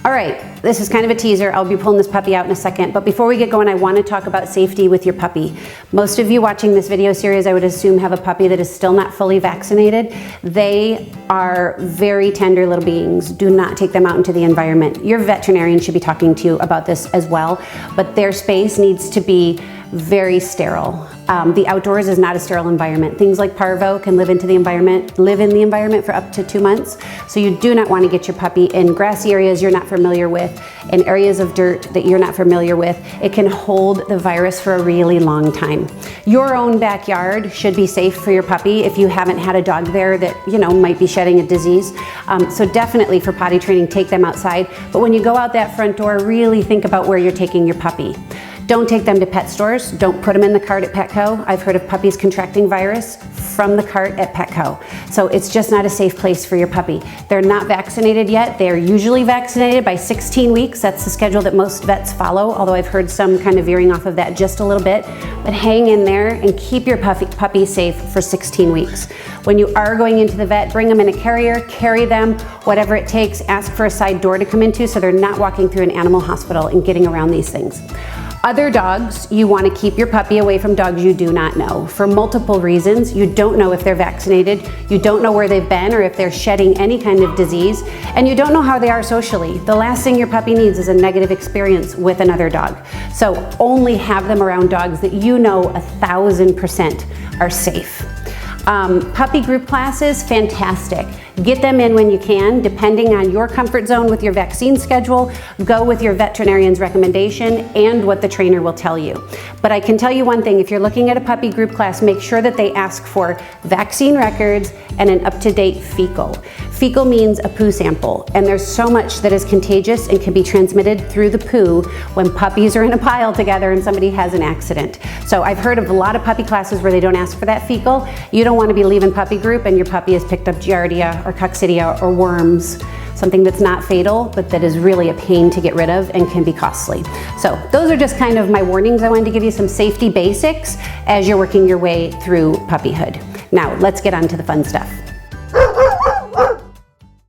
All right, this is kind of a teaser. I'll be pulling this puppy out in a second, but before we get going, I want to talk about safety with your puppy. Most of you watching this video series, I would assume, have a puppy that is still not fully vaccinated. They are very tender little beings. Do not take them out into the environment. Your veterinarian should be talking to you about this as well, but their space needs to be very sterile. The outdoors is not a sterile environment. Things like parvo can live in the environment for up to 2 months. So you do not want to get your puppy in grassy areas you're not familiar with, in areas of dirt that you're not familiar with. It can hold the virus for a really long time. Your own backyard should be safe for your puppy if you haven't had a dog there that, might be shedding a disease. So definitely for potty training, take them outside. But when you go out that front door, really think about where you're taking your puppy. Don't take them to pet stores. Don't put them in the cart at Petco. I've heard of puppies contracting virus from the cart at Petco. So it's just not a safe place for your puppy. They're not vaccinated yet. They're usually vaccinated by 16 weeks. That's the schedule that most vets follow, although I've heard some kind of veering off of that just a little bit. But hang in there and keep your puppy safe for 16 weeks. When you are going into the vet, bring them in a carrier, carry them, whatever it takes. Ask for a side door to come into so they're not walking through an animal hospital and getting around these things. Other dogs, you want to keep your puppy away from dogs you do not know for multiple reasons. You don't know if they're vaccinated, you don't know where they've been or if they're shedding any kind of disease, and you don't know how they are socially. The last thing your puppy needs is a negative experience with another dog. So only have them around dogs that you know 1,000% are safe. Puppy group classes, fantastic. Get them in when you can, depending on your comfort zone with your vaccine schedule. Go with your veterinarian's recommendation and what the trainer will tell you. But I can tell you one thing, if you're looking at a puppy group class, make sure that they ask for vaccine records and an up-to-date fecal. Fecal means a poo sample, and there's so much that is contagious and can be transmitted through the poo when puppies are in a pile together and somebody has an accident. So I've heard of a lot of puppy classes where they don't ask for that fecal. You don't want to be leaving puppy group and your puppy has picked up Giardia or Coccidia or worms, something that's not fatal, but that is really a pain to get rid of and can be costly. So those are just kind of my warnings. I wanted to give you some safety basics as you're working your way through puppyhood. Now let's get on to the fun stuff.